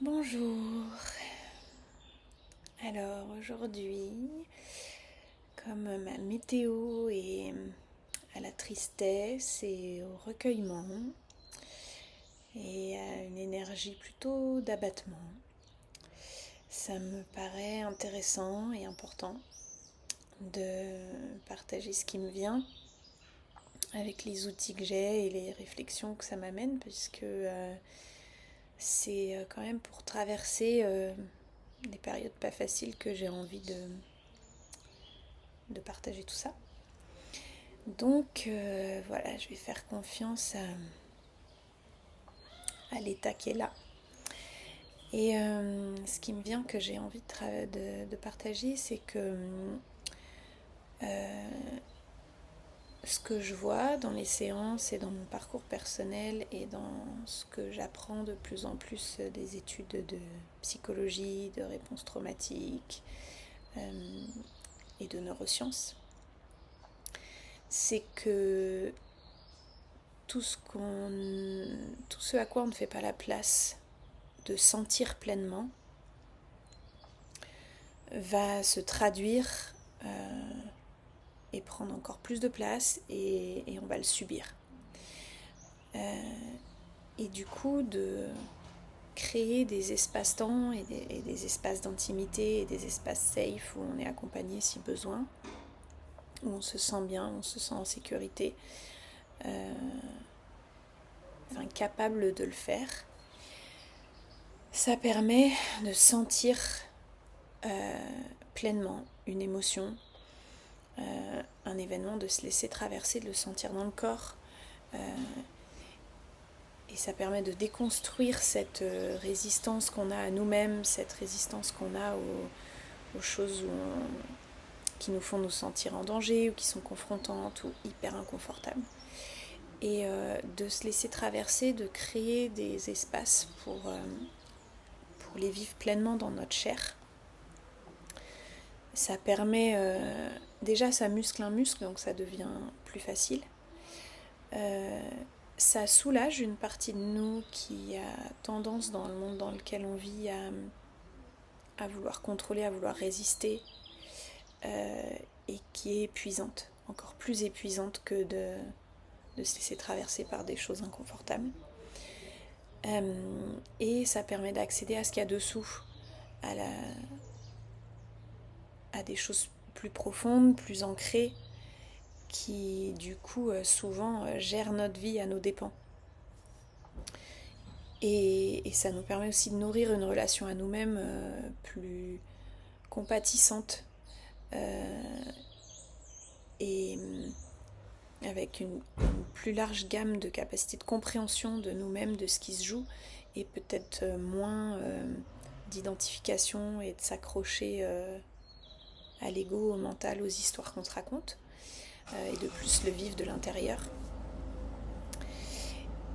Bonjour. Alors aujourd'hui, comme ma météo est à la tristesse et au recueillement et à une énergie plutôt d'abattement, ça me paraît intéressant et important de partager ce qui me vient avec les outils que j'ai et les réflexions que ça m'amène, puisque c'est quand même pour traverser des périodes pas faciles que j'ai envie de partager tout ça. Donc voilà, je vais faire confiance à l'état qui est là. Et ce qui me vient que j'ai envie de partager, c'est que ce que je vois dans les séances et dans mon parcours personnel et dans ce que j'apprends de plus en plus des études de psychologie, de réponse traumatique et de neurosciences, c'est que tout ce à quoi on ne fait pas la place de sentir pleinement va se traduire et prendre encore plus de place et on va le subir. Et du coup, de créer des espaces-temps et des espaces d'intimité et des espaces safe où on est accompagné si besoin, où on se sent bien, on se sent en sécurité, capable de le faire, ça permet de sentir pleinement une émotion, un événement, de se laisser traverser, de le sentir dans le corps. Et ça permet de déconstruire cette résistance qu'on a à nous-mêmes, cette résistance qu'on a aux choses qui nous font nous sentir en danger ou qui sont confrontantes ou hyper inconfortables. Et de se laisser traverser, de créer des espaces pour les vivre pleinement dans notre chair. Ça permet, déjà ça muscle un muscle, donc ça devient plus facile. Ça soulage une partie de nous qui a tendance dans le monde dans lequel on vit à vouloir contrôler, à vouloir résister, et qui est épuisante, encore plus épuisante que de se laisser traverser par des choses inconfortables. Et ça permet d'accéder à ce qu'il y a dessous, à des choses plus profondes, plus ancrées, qui du coup souvent gèrent notre vie à nos dépens. Et ça nous permet aussi de nourrir une relation à nous-mêmes plus compatissante et avec une plus large gamme de capacités de compréhension de nous-mêmes, de ce qui se joue, et peut-être moins d'identification et de s'accrocher à l'ego, au mental, aux histoires qu'on se raconte, et de plus le vivre de l'intérieur.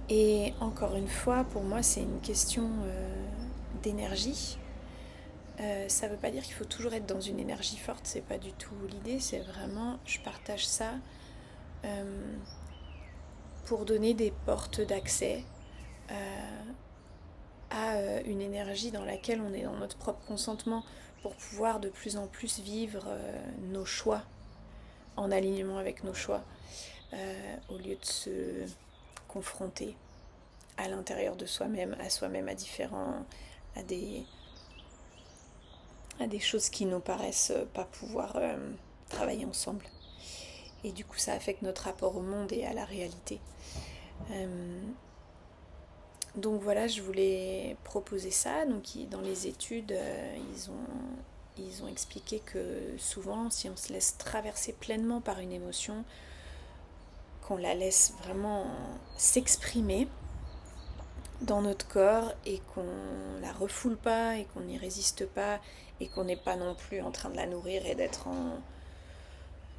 Et encore une fois, pour moi, c'est une question d'énergie. Ça ne veut pas dire qu'il faut toujours être dans une énergie forte, c'est pas du tout l'idée, c'est vraiment, je partage ça pour donner des portes d'accès à une énergie dans laquelle on est dans notre propre consentement pour pouvoir de plus en plus vivre nos choix en alignement avec nos choix, au lieu de se confronter à l'intérieur de soi-même, à des choses qui nous paraissent pas pouvoir travailler ensemble. Et du coup, ça affecte notre rapport au monde et à la réalité. Donc voilà, je voulais proposer ça. Donc dans les études, ils ont expliqué que souvent, si on se laisse traverser pleinement par une émotion, qu'on la laisse vraiment s'exprimer dans notre corps et qu'on la refoule pas et qu'on n'y résiste pas et qu'on n'est pas non plus en train de la nourrir et de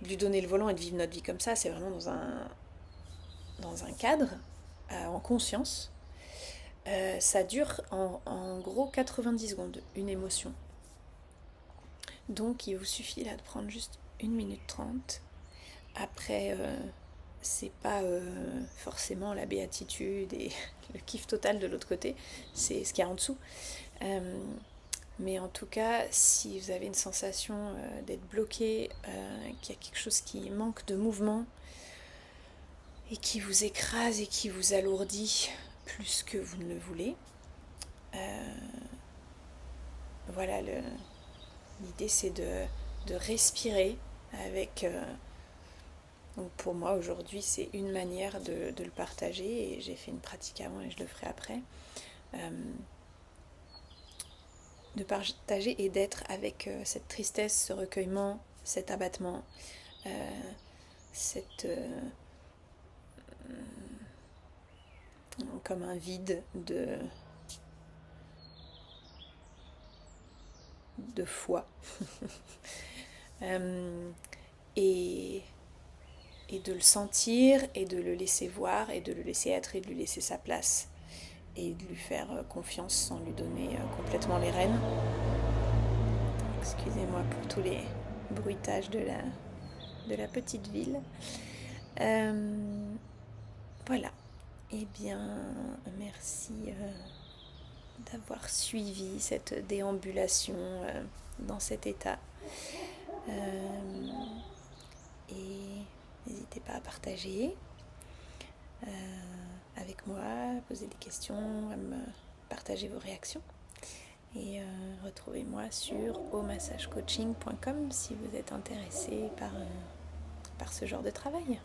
lui donner le volant et de vivre notre vie comme ça, c'est vraiment dans un cadre, en conscience. Ça dure en gros 90 secondes, une émotion. Donc il vous suffit là de prendre juste 1 minute 30. Après, c'est pas forcément la béatitude et le kiff total de l'autre côté, c'est ce qu'il y a en dessous. Mais en tout cas, si vous avez une sensation d'être bloqué, qu'il y a quelque chose qui manque de mouvement et qui vous écrase et qui vous alourdit plus que vous ne le voulez, voilà, l'idée c'est de respirer avec... donc pour moi aujourd'hui c'est une manière de le partager, et j'ai fait une pratique avant et je le ferai après. De partager et d'être avec cette tristesse, ce recueillement, cet abattement, cette... comme un vide de foi. Et de le sentir et de le laisser voir et de le laisser être et de lui laisser sa place et de lui faire confiance sans lui donner complètement les rênes. Excusez-moi pour tous les bruitages de la petite ville. Voilà. Eh bien, merci d'avoir suivi cette déambulation dans cet état. Et n'hésitez pas à partager avec moi, à poser des questions, à me partager vos réactions. Et retrouvez-moi sur omassagecoaching.com si vous êtes intéressé par ce genre de travail.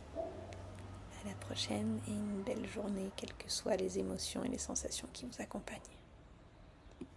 À la prochaine et une belle journée, quelles que soient les émotions et les sensations qui vous accompagnent.